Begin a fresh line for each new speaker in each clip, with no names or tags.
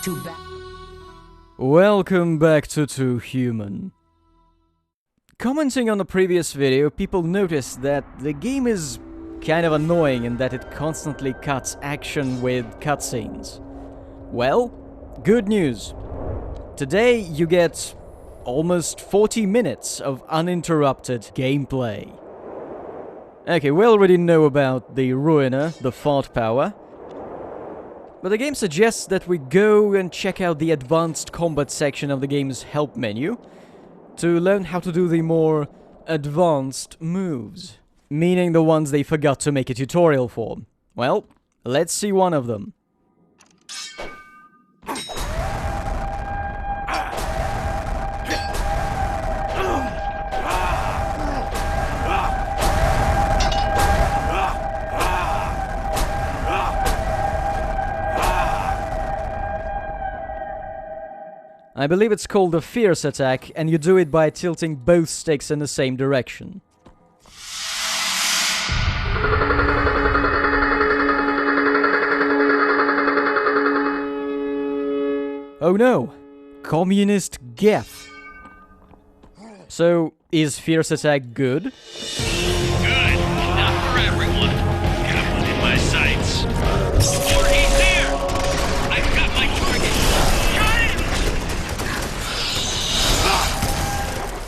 Too bad.
Welcome back to Too Human. Commenting on the previous video, people noticed that the game is kind of annoying in that it constantly cuts action with cutscenes. Well, good news. Today you get almost 40 minutes of uninterrupted gameplay. Okay, we already know about the Ruiner, the Fart Power. But the game suggests that we go and check out the advanced combat section of the game's help menu to learn how to do the more advanced moves, meaning the ones they forgot to make a tutorial for. Well, let's see one of them. I believe it's called the Fierce Attack, and you do it by tilting both sticks in the same direction. Oh no! Communist Geth. So, is Fierce Attack good?
Good. Not for everyone. Got one in my sights. Or he's there! I've got my target. Got it!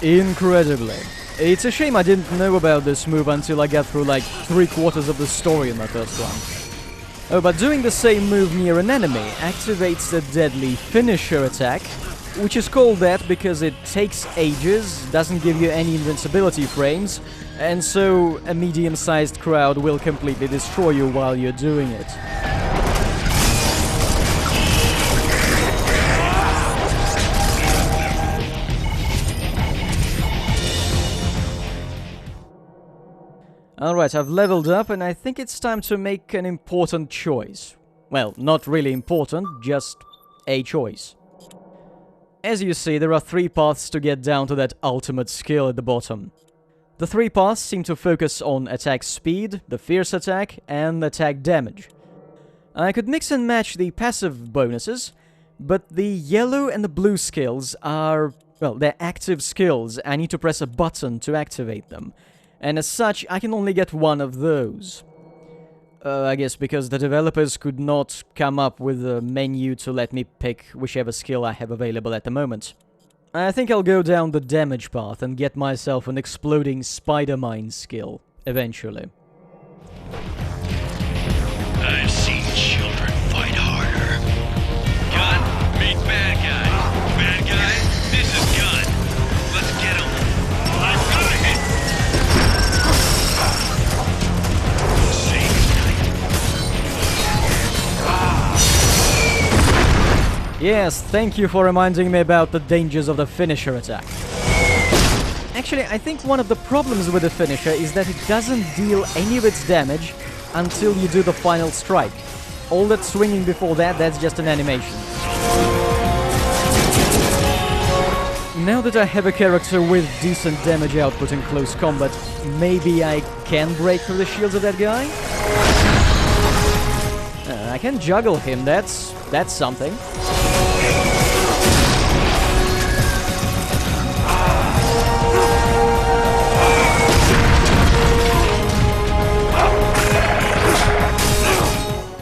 Incredibly. It's a shame I didn't know about this move until I got through like 3/4 of the story in my first run. Oh, but doing the same move near an enemy activates the deadly finisher attack, which is called that because it takes ages, doesn't give you any invincibility frames, and so a medium-sized crowd will completely destroy you while you're doing it. Alright, I've leveled up and I think it's time to make an important choice. Well, not really important, just a choice. As you see, there are 3 paths to get down to that ultimate skill at the bottom. The 3 paths seem to focus on attack speed, the fierce attack, and attack damage. I could mix and match the passive bonuses, but the yellow and the blue skills are, well, they're active skills. I need to press a button to activate them. And as such, I can only get one of those. I guess because the developers could not come up with a menu to let me pick whichever skill I have available at the moment. I think I'll go down the damage path and get myself an exploding spider mine skill, eventually.
I've seen children fight harder. Gun, meet bad guy. Bad guy, this is Gun. Let's get him. I've got a hit.
Yes, thank you for reminding me about the dangers of the finisher attack. Actually, I think one of the problems with the finisher is that it doesn't deal any of its damage until you do the final strike. All that swinging before that, that's just an animation. Now that I have a character with decent damage output in close combat, maybe I can break through the shields of that guy? I can juggle him, that's something.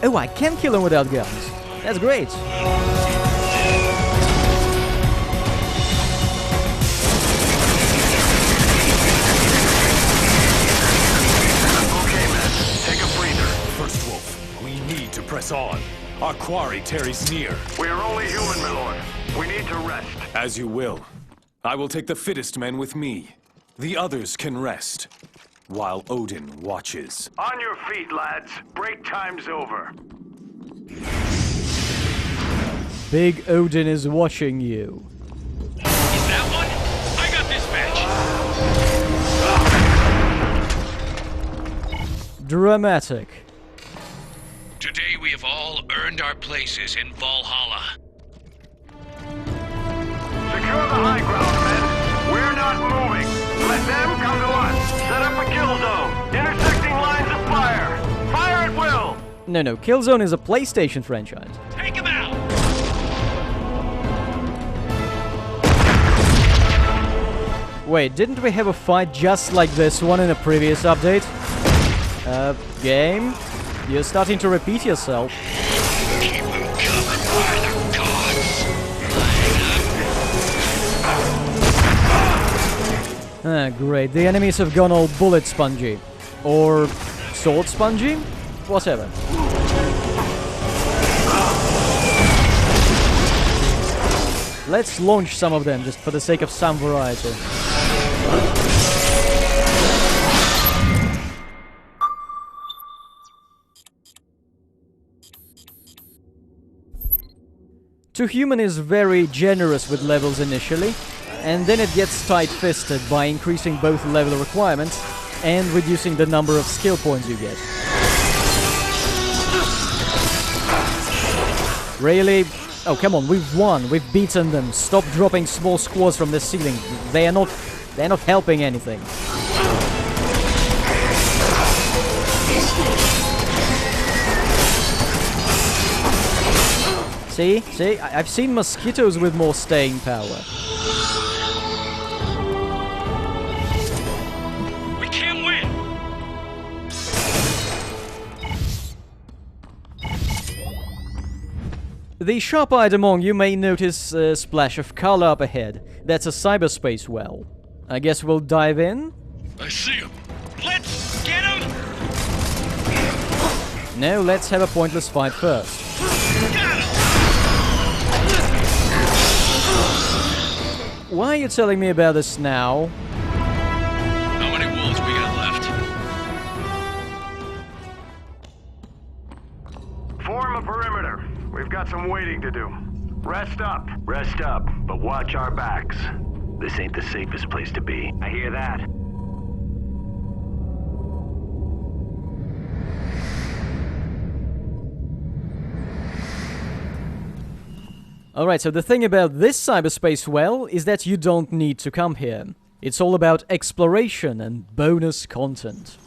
Oh, I can kill him without guns. That's great.
Press on. Our quarry tarries near.
We are only human, my lord. We need to rest.
As you will. I will take the fittest men with me. The others can rest, while Odin watches.
On your feet, lads. Break time's over.
Big Odin is watching you.
Is that one? I got this match.
Dramatic.
Today we have all earned our places in Valhalla.
Secure the high ground, men. We're not moving. Let them come to us. Set up a kill zone. Intersecting lines of fire. Fire at will.
No, Killzone is a PlayStation franchise.
Take him out!
Wait, didn't we have a fight just like this one in a previous update? Game? You're starting to repeat yourself.
Keep them coming by the gods.
Ah, great. The enemies have gone all bullet spongy. Or sword spongy? Whatever. Let's launch some of them, just for the sake of some variety. Two Human is very generous with levels initially, and then it gets tight-fisted by increasing both level requirements and reducing the number of skill points you get. Really? Oh, come on, we've won, we've beaten them. Stop dropping small squads from the ceiling. They're not helping anything. See, I've seen mosquitoes with more staying power.
We can't win.
The sharp-eyed among you may notice a splash of color up ahead. That's a cyberspace well. I guess we'll dive in?
I see him. Let's get him.
No, let's have a pointless fight first.
Got him.
Why are you telling me about this now?
How many wolves we got left?
Form a perimeter. We've got some waiting to do. Rest up. Rest up, but watch our backs. This ain't the safest place to be. I hear that.
Alright, so the thing about this cyberspace well is that you don't need to come here. It's all about exploration and bonus content.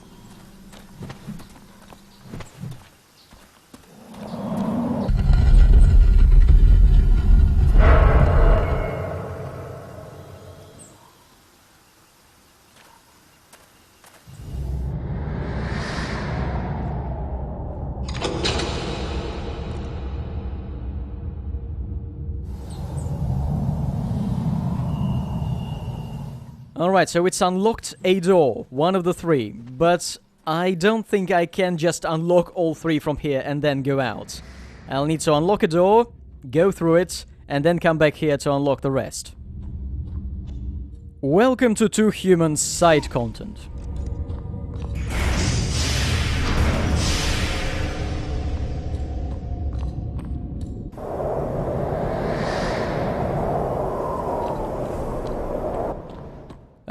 Alright, so it's unlocked a door, one of the three, but I don't think I can just unlock all three from here and then go out. I'll need to unlock a door, go through it, and then come back here to unlock the rest. Welcome to Two Human side content.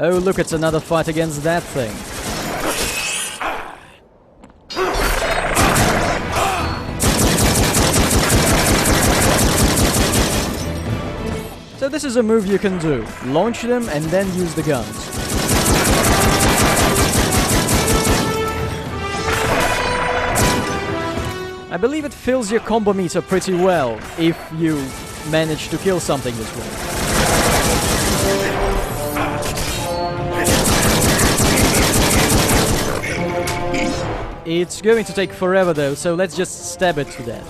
Oh, look, it's another fight against that thing. So this is a move you can do. Launch them and then use the guns. I believe it fills your combo meter pretty well if you manage to kill something this way. It's going to take forever though, so let's just stab it to death.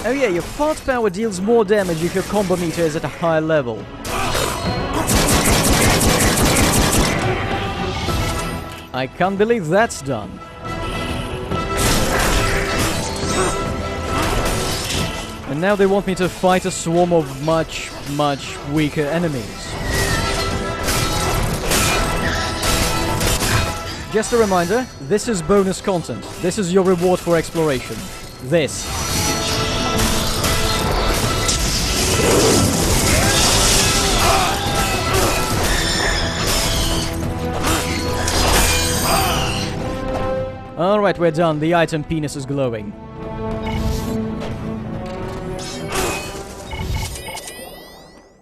Oh yeah, your fart power deals more damage if your combo meter is at a high level. I can't believe that's done. And now they want me to fight a swarm of much, much weaker enemies. Just a reminder, this is bonus content. This is your reward for exploration. This. Alright, we're done. The item penis is glowing.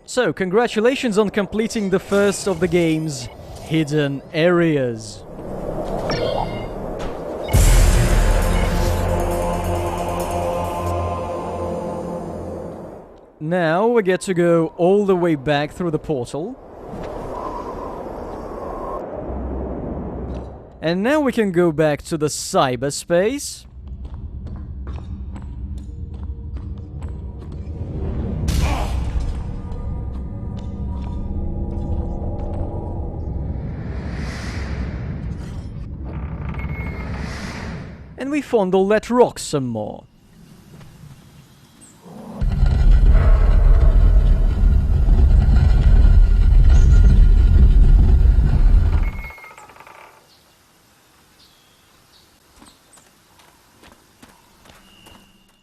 So, congratulations on completing the first of the game's hidden areas. Now we get to go all the way back through the portal. And now we can go back to the cyberspace. And we fondle that rock some more.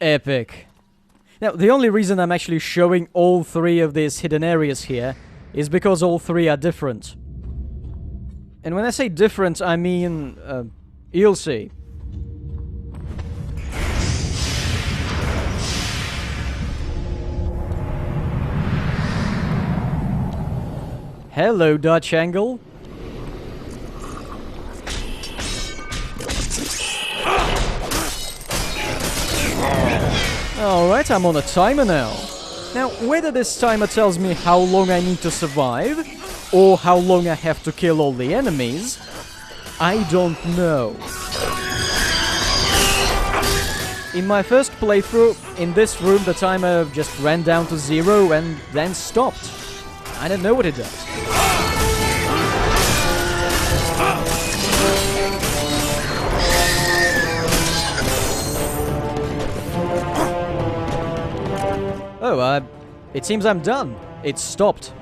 Epic. Now, the only reason I'm actually showing all three of these hidden areas here is because all three are different. And when I say different, I mean, you'll see. Hello, Dutch Angle. Alright, I'm on a timer now. Now, whether this timer tells me how long I need to survive, or how long I have to kill all the enemies, I don't know. In my first playthrough, in this room, the timer just ran down to 0 and then stopped. I don't know what it does. Oh, it seems I'm done. It stopped.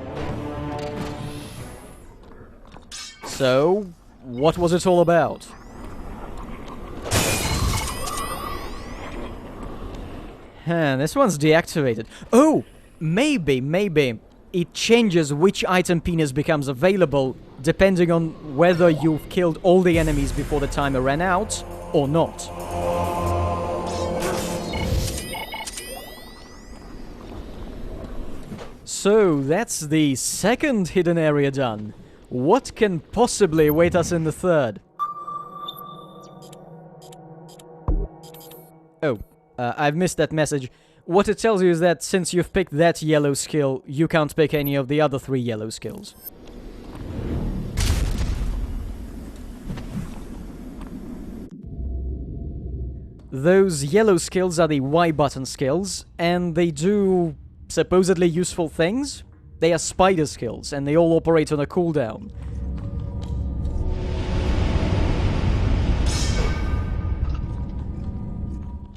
So, what was it all about? This one's deactivated. Oh, maybe it changes which item penis becomes available depending on whether you've killed all the enemies before the timer ran out or not. So, that's the second hidden area done. What can possibly await us in the third? Oh, I've missed that message. What it tells you is that since you've picked that yellow skill, you can't pick any of the other 3 yellow skills. Those yellow skills are the Y button skills, and they do supposedly useful things. They are spider skills, and they all operate on a cooldown.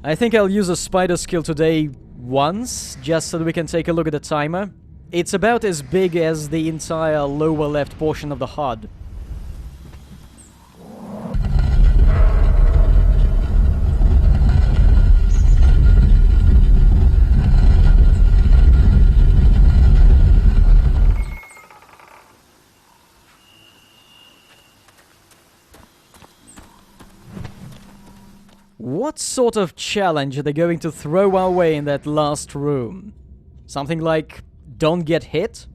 I think I'll use a spider skill today once, just so that we can take a look at the timer. It's about as big as the entire lower left portion of the HUD. What sort of challenge are they going to throw our way in that last room? Something like, don't get hit?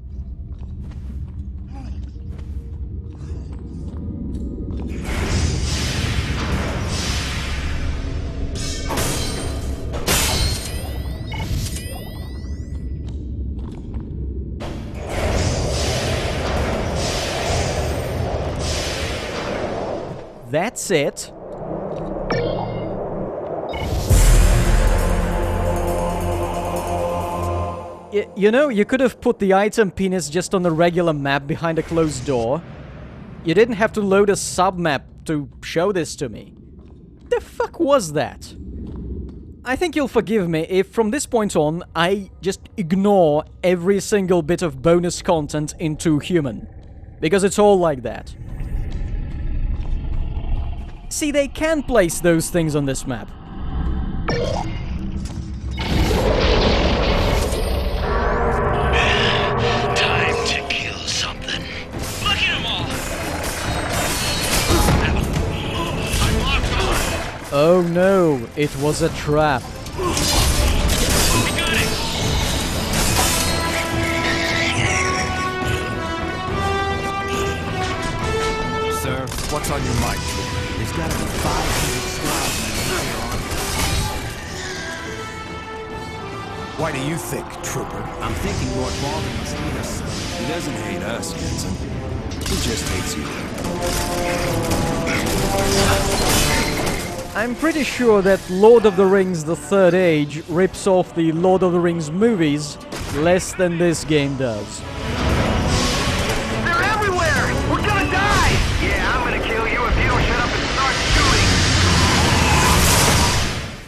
That's it. You know, you could have put the item penis just on the regular map behind a closed door. You didn't have to load a sub-map to show this to me. The fuck was that? I think you'll forgive me if from this point on, I just ignore every single bit of bonus content in 2 Human. Because it's all like that. See, they can place those things on this map. Oh no, it was a trap.
Sir, what's on your mind? There's gotta be 500 squad Why do you think, Trooper?
I'm thinking Lord Baldwin must hate us.
He doesn't hate us, Jensen. He just hates you.
I'm pretty sure that Lord of the Rings The Third Age rips off the Lord of the Rings movies less than this game does.
They're everywhere! We're gonna die! Yeah, I'm gonna kill you if you don't shut up and start shooting!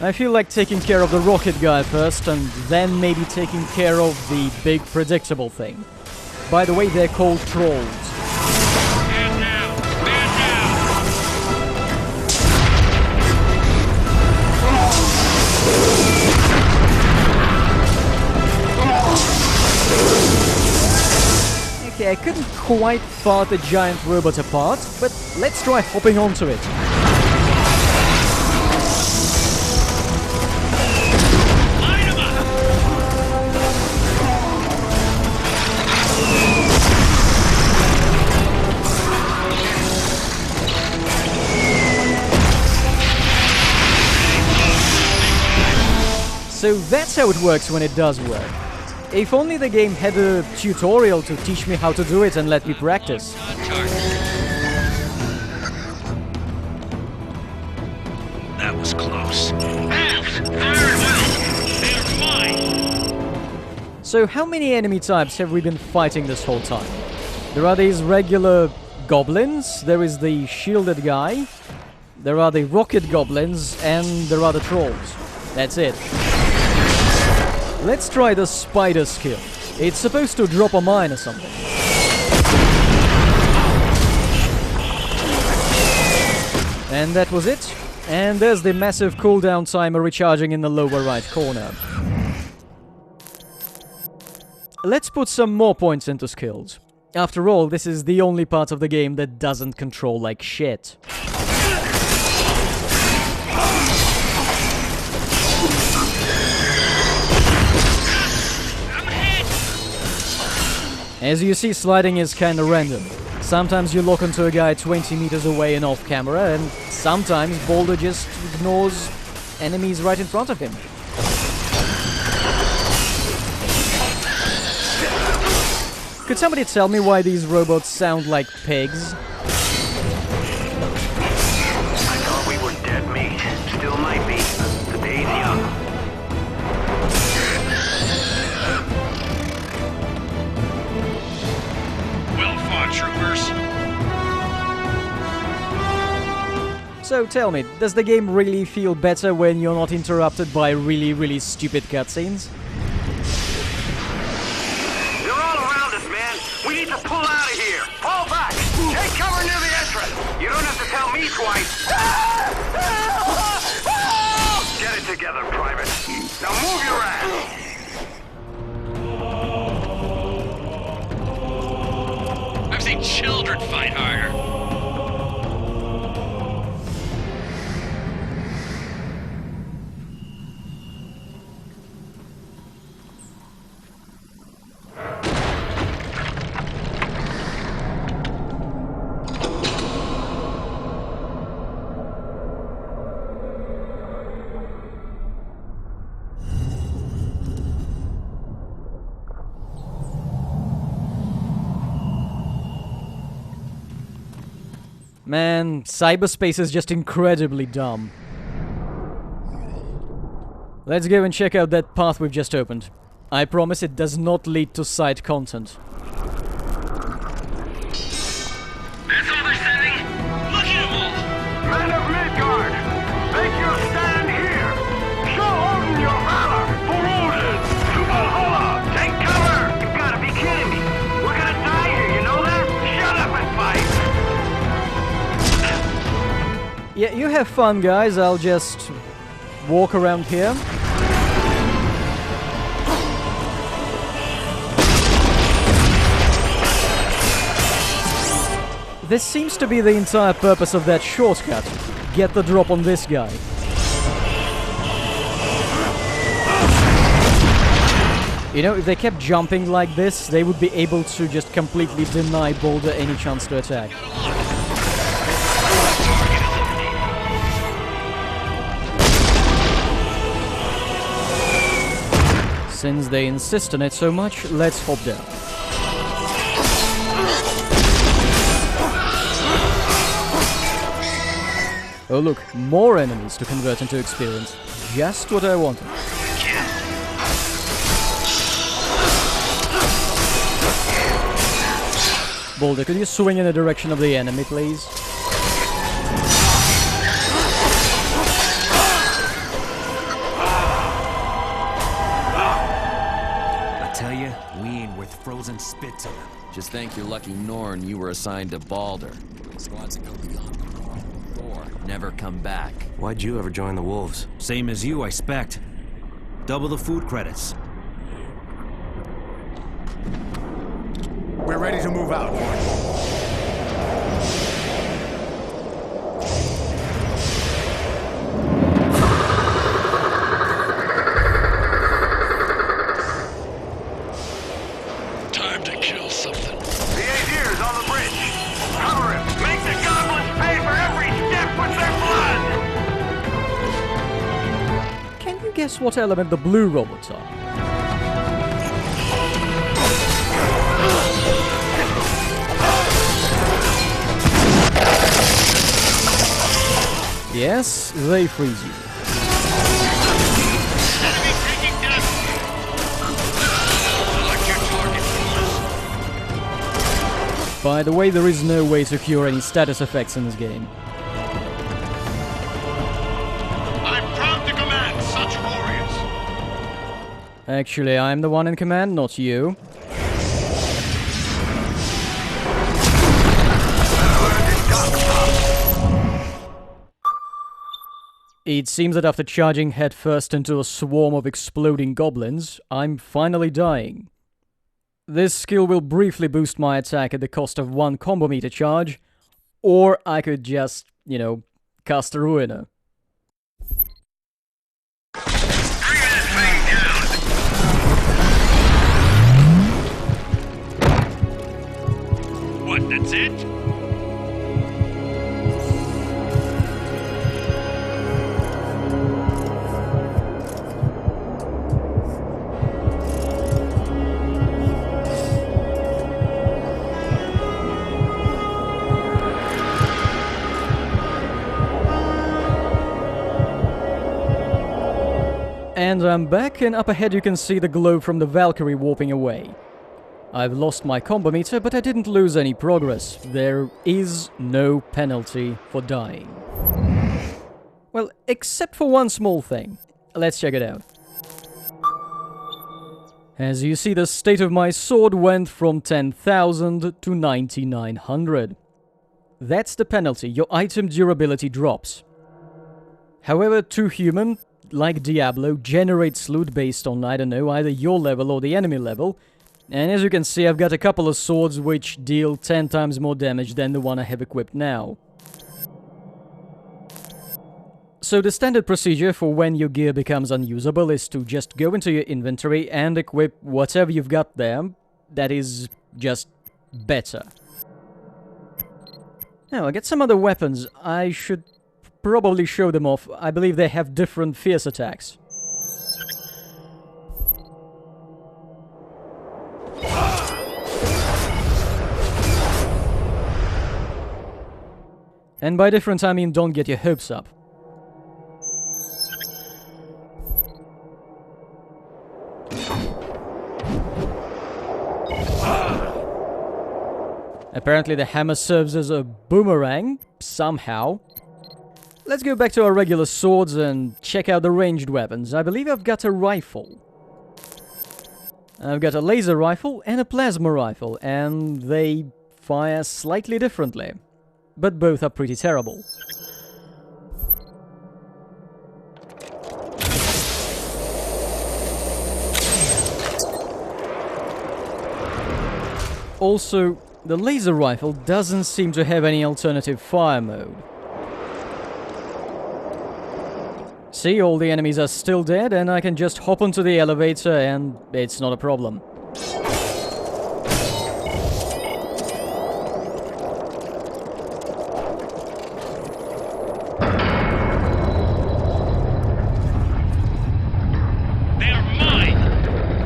I feel like taking care of the rocket guy first, and then maybe taking care of the big predictable thing. By the way, they're called trolls.
Man down! Man down!
Okay, I couldn't quite fart the giant robot apart, but let's try hopping onto it.
Line 'em up!
So that's how it works when it does work. If only the game had a tutorial to teach me how to do it and let me practice.
On target. That was close. Pass! Very well! They're mine!
So how many enemy types have we been fighting this whole time? There are these regular goblins, there is the shielded guy, there are the rocket goblins, and there are the trolls. That's it. Let's try the spider skill. It's supposed to drop a mine or something. And that was it. And there's the massive cooldown timer recharging in the lower right corner. Let's put some more points into skills. After all, this is the only part of the game that doesn't control like shit. As you see, sliding is kinda random. Sometimes you lock onto a guy 20 meters away and off camera, and sometimes Boulder just ignores enemies right in front of him. Could somebody tell me why these robots sound like pigs?
I thought we were dead meat. Still might be. The day's young.
Well fought, troopers.
So tell me, does the game really feel better when you're not interrupted by really stupid cutscenes?
They're all around us, man. We need to pull out of here. Fall back. Take cover near the entrance. You don't have to tell me twice. Get it together, Private. Now move your ass.
I've seen children fight harder.
Man, cyberspace is just incredibly dumb. Let's go and check out that path we've just opened. I promise it does not lead to side content.
That's all they're sending? Look at them all!
Men of Midgard, make your stand here. Show Odin your valor. For Odin, to Valhalla. Take cover. You gotta be kidding me. We're gonna die here, you know that? Shut up and fight.
Yeah, you have fun, guys. I'll just walk around here. This seems to be the entire purpose of that shortcut. Get the drop on this guy. You know, if they kept jumping like this, they would be able to just completely deny Boulder any chance to attack. Since they insist on it so much, let's hop down. Oh look, more enemies to convert into experience. Just what I wanted. Boulder, could you swing in the direction of the enemy, please?
I tell you, we ain't worth frozen spit to them.
Just thank your lucky Norn you were assigned to Balder. Squads that go beyond the door never come back.
Why'd you ever join the Wolves?
Same as you, I expect. Double the food credits.
We're ready to move out.
Time to kill something.
The Aedir's on the bridge. Cover him. Make the goblins pay for every step with their blood.
Can you guess what element the blue robots are? Yes, they freeze you.
Enemy taking damage. Select your target for
By the way, there is no way to cure any status effects in this game.
I'm proud to command such warriors.
Actually, I'm the one in command, not you. It seems that after charging headfirst into a swarm of exploding goblins, I'm finally dying. This skill will briefly boost my attack at the cost of 1 combo meter charge, or I could just, cast a Ruiner.
Bring that thing down.
What, that's it?
And I'm back, and up ahead you can see the glow from the Valkyrie warping away. I've lost my combo meter, but I didn't lose any progress. There is no penalty for dying. Well, except for one small thing. Let's check it out. As you see, the state of my sword went from 10,000 to 9,900. That's the penalty, your item durability drops. However, 2 human, like Diablo, generates loot based on, I don't know, either your level or the enemy level. And as you can see, I've got a couple of swords which deal 10 times more damage than the one I have equipped now. So the standard procedure for when your gear becomes unusable is to just go into your inventory and equip whatever you've got there that is just better. Now, I get some other weapons. I should probably show them off. I believe they have different fierce attacks. And by different I mean don't get your hopes up. Apparently the hammer serves as a boomerang, somehow. Let's go back to our regular swords and check out the ranged weapons. I believe I've got a rifle. I've got a laser rifle and a plasma rifle, and they fire slightly differently. But both are pretty terrible. Also, the laser rifle doesn't seem to have any alternative fire mode. See, all the enemies are still dead, and I can just hop onto the elevator and it's not a problem.
They're mine!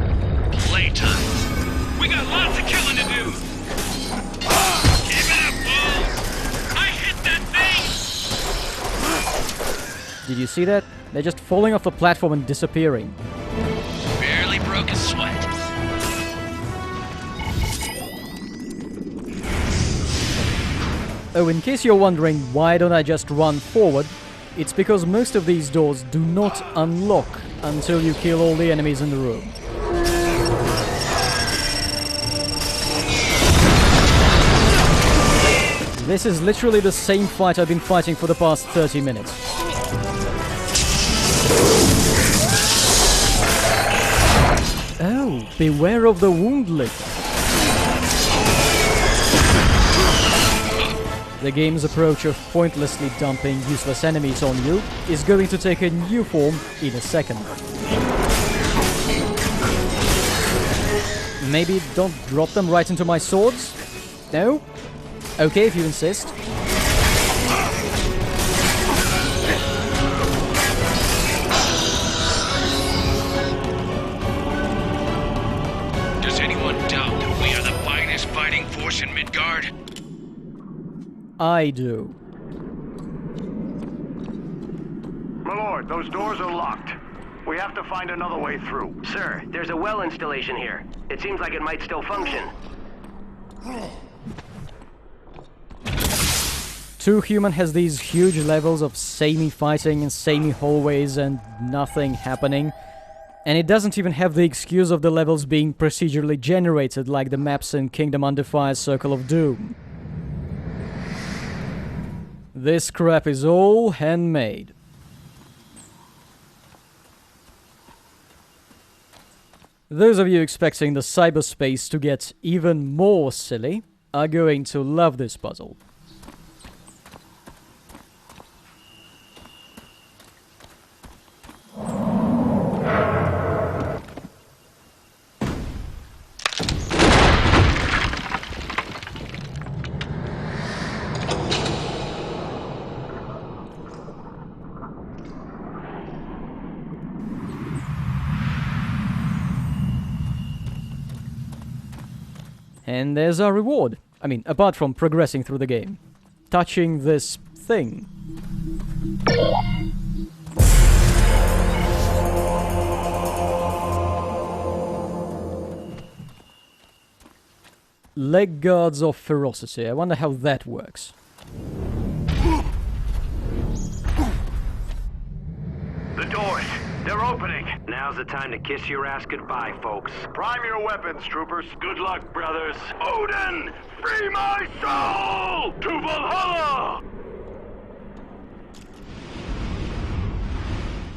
you see that? They're just falling off the platform and disappearing.
Barely broke a sweat.
Oh, in case you're wondering why don't I just run forward, it's because most of these doors do not unlock until you kill all the enemies in the room. This is literally the same fight I've been fighting for the past 30 minutes. Oh, beware of the wound lick. The game's approach of pointlessly dumping useless enemies on you is going to take a new form in a second. Maybe don't drop them right into my swords? No? Okay, if you insist.
Does anyone doubt that we are the finest fighting force in Midgard?
I do.
My lord, those doors are locked. We have to find another way through.
Sir, there's a well installation here. It seems like it might still function.
Two Human has these huge levels of samey fighting and samey hallways and nothing happening. And it doesn't even have the excuse of the levels being procedurally generated like the maps in Kingdom Under Fire's Circle of Doom. This crap is all handmade. Those of you expecting the cyberspace to get even more silly are going to love this puzzle. And there's our reward. I mean, apart from progressing through the game. Touching this thing. Leg guards of ferocity. I wonder how that works.
The doors, they're opening.
Now's the time to kiss your ass goodbye, folks.
Prime your weapons, troopers. Good luck, brothers. Odin, free my soul to Valhalla!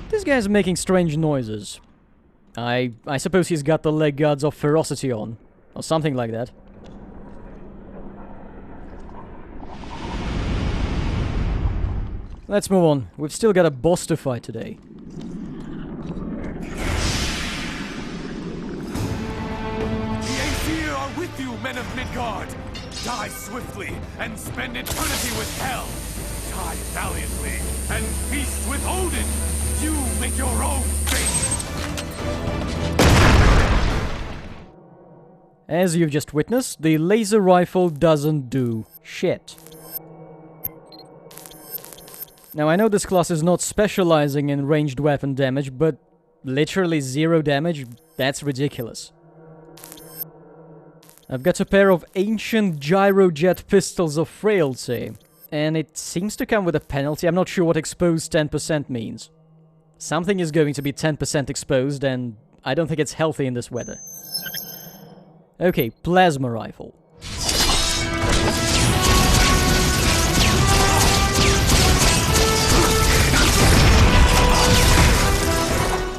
This guy's making strange noises. I suppose he's got the leg guards of ferocity on. Or something like that. Let's move on. We've still got a boss to fight today.
The Aesir are with you, men of Midgard! Die swiftly and spend eternity with Hel! Die valiantly and feast with Odin! You make your own fate!
As you've just witnessed, the laser rifle doesn't do shit. Now, I know this class is not specializing in ranged weapon damage, but literally 0 damage? That's ridiculous. I've got a pair of ancient gyrojet pistols of frailty, and it seems to come with a penalty. I'm not sure what exposed 10% means. Something is going to be 10% exposed, and I don't think it's healthy in this weather. Okay, plasma rifle.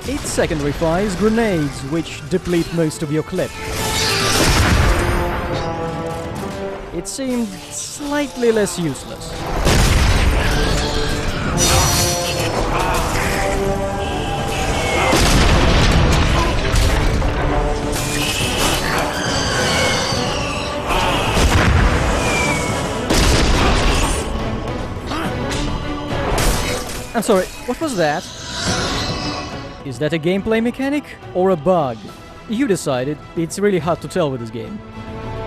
Its secondary fires grenades, which deplete most of your clip. It seemed slightly less useless. I'm sorry, what was that? Is that a gameplay mechanic or a bug? You decided. It's really hard to tell with this game.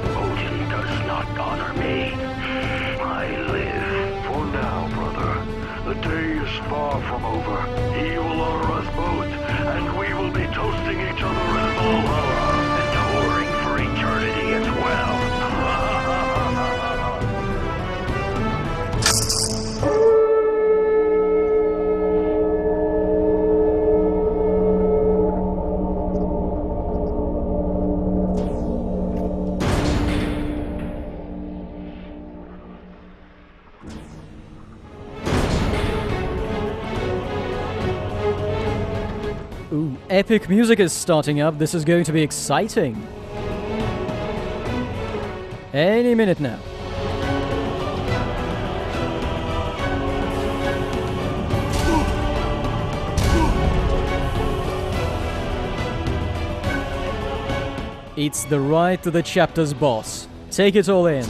Odin does not honor me. I live for now, brother. The day is far out from over. He will honor us both, and we will be toasting each other in Valhalla, and touring for eternity as well.
Ooh, epic music is starting up. This is going to be exciting. Any minute now. It's the ride to the chapter's boss. Take it all in.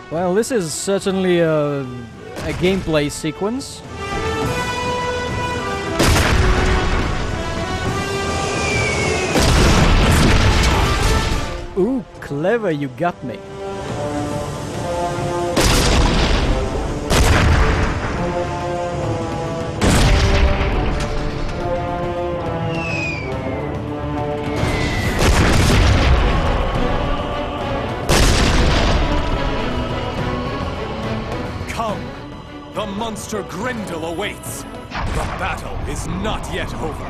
Well, this is certainly a gameplay sequence. Ooh, clever, you got me.
Come! The monster Grendel awaits! The battle is not yet over.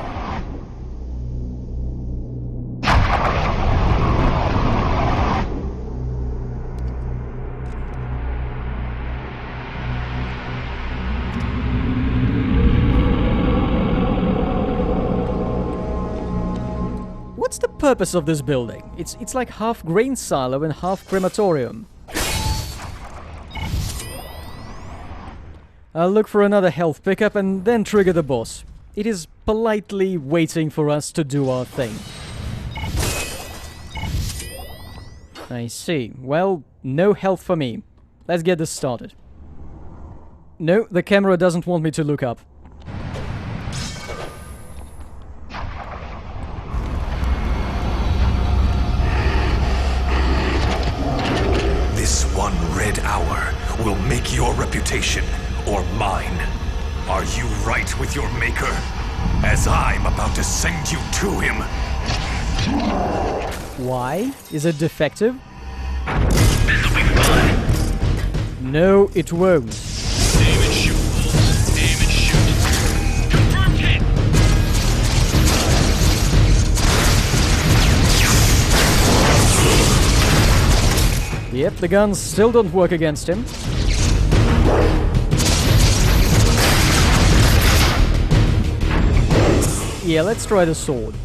What's the purpose of this building? It's like half grain silo and half crematorium. I'll look for another health pickup and then trigger the boss. It is politely waiting for us to do our thing. I see. Well, no health for me. Let's get this started. No, the camera doesn't want me to look up.
This one red hour will make your reputation or mine. Are you right with your maker? As I'm about to send you to him.
Why? Is it defective?
This'll be fun.
No, it won't.
Aim and shoot, Wolves. Aim and shoot. Confirmed hit.
Yep, the guns still don't work against him. Yeah, let's try the sword.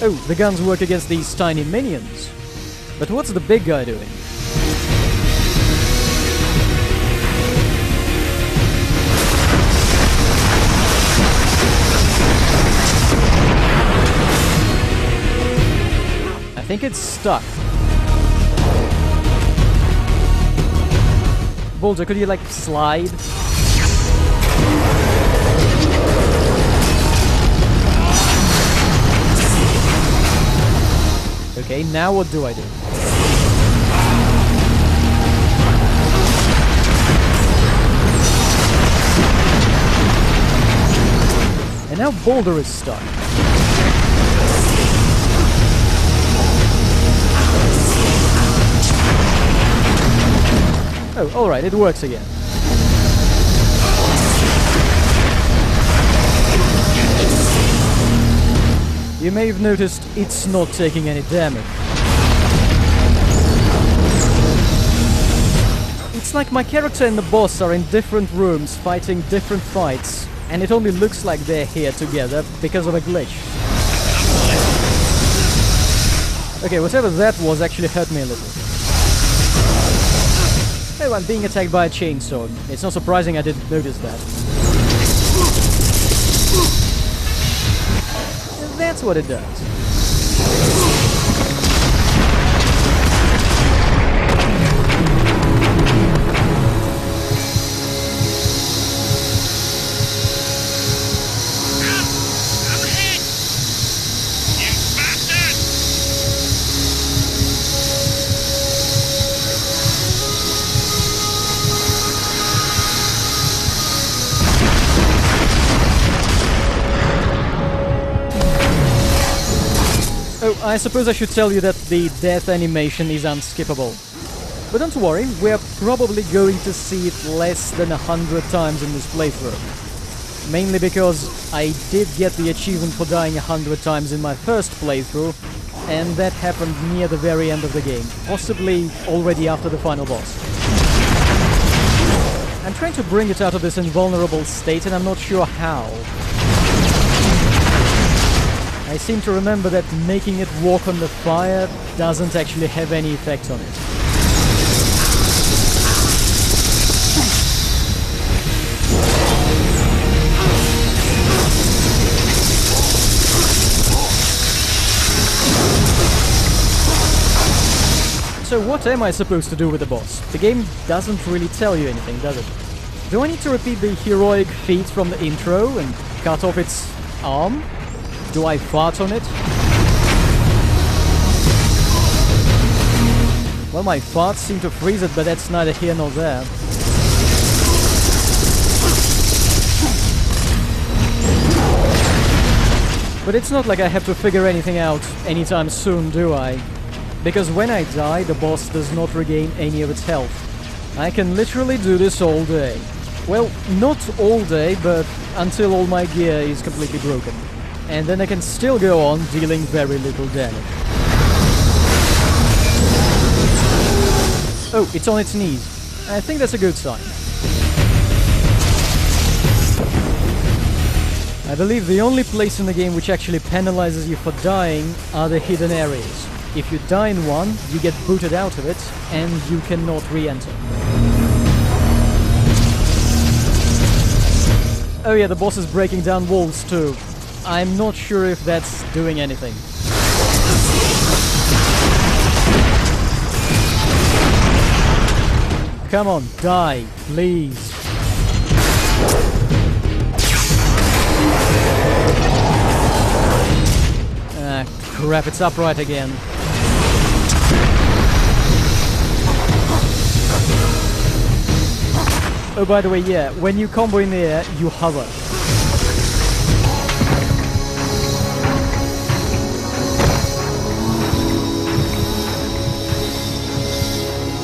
Oh, the guns work against these tiny minions. But what's the big guy doing? I think it's stuck. Boulder, could you like slide? Okay, now what do I do? And now Boulder is stuck. Oh, alright, it works again. You may have noticed it's not taking any damage. It's like my character and the boss are in different rooms fighting different fights, and it only looks like they're here together because of a glitch. Okay, whatever that was actually hurt me a little. Oh, I'm being attacked by a chainsaw. It's not surprising I didn't notice that. That's what it does. So, I suppose I should tell you that the death animation is unskippable. But don't worry, we're probably going to see it less than 100 times in this playthrough. Mainly because I did get the achievement for dying 100 times in my first playthrough, and that happened near the very end of the game, possibly already after the final boss. I'm trying to bring it out of this invulnerable state, and I'm not sure how. I seem to remember that making it walk on the fire doesn't actually have any effect on it. So what am I supposed to do with the boss? The game doesn't really tell you anything, does it? Do I need to repeat the heroic feat from the intro and cut off its arm? Do I fart on it? Well, my farts seem to freeze it, but that's neither here nor there. But it's not like I have to figure anything out anytime soon, do I? Because when I die, the boss does not regain any of its health. I can literally do this all day. Well, not all day, but until all my gear is completely broken. And then I can still go on dealing very little damage. Oh, it's on its knees. I think that's a good sign. I believe the only place in the game which actually penalizes you for dying are the hidden areas. If you die in one, you get booted out of it, and you cannot re-enter. Oh yeah, the boss is breaking down walls too. I'm not sure if that's doing anything. Come on, die, please. Ah, crap, it's upright again. Oh, by the way, yeah, when you combo in the air, you hover.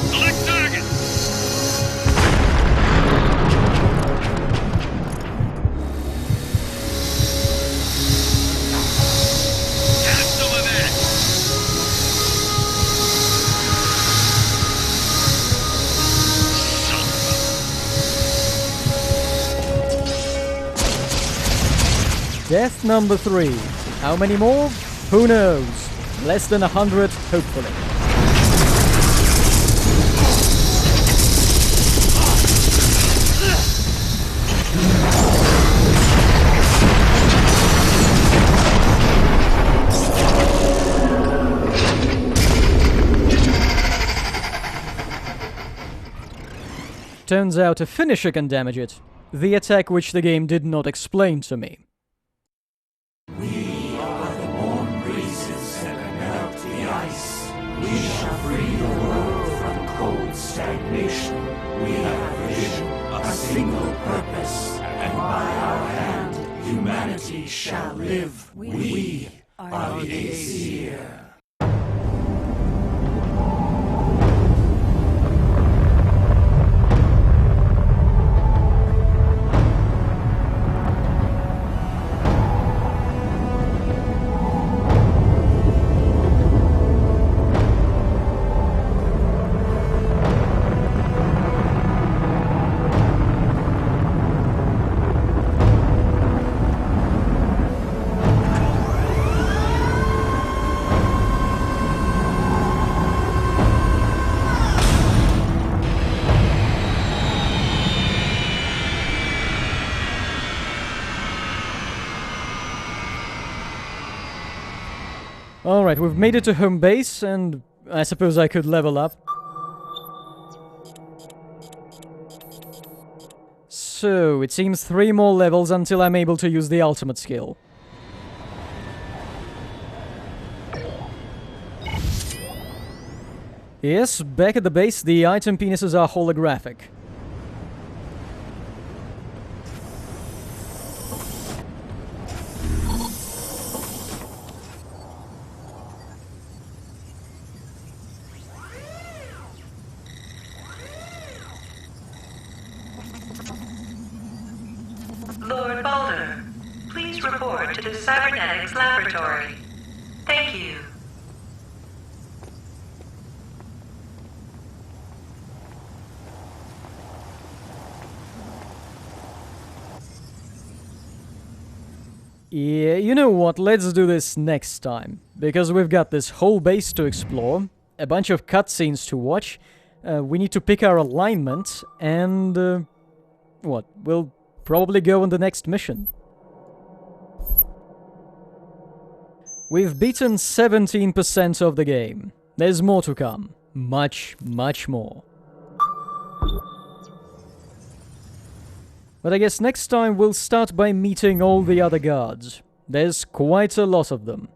Select target. Have some of that.
Death number 3. How many more? Who knows? Less than 100, hopefully. Turns out a finisher can damage it. The attack which the game did not explain to me.
We are the warm breezes that melt the ice. We shall free the world from cold stagnation. We have a vision, a single purpose, and by our hand, humanity shall live. We are the Aesir.
Alright, we've made it to home base, and I suppose I could level up. So, it seems 3 more levels until I'm able to use the ultimate skill. Yes, back at the base, the item penises are holographic.
report to the Cybernetics Laboratory. Thank you.
Yeah, you know what, let's do this next time. Because we've got this whole base to explore, a bunch of cutscenes to watch, we need to pick our alignment, and... what? We'll probably go on the next mission. We've beaten 17% of the game. There's more to come. Much, much more. But I guess next time we'll start by meeting all the other guards. There's quite a lot of them.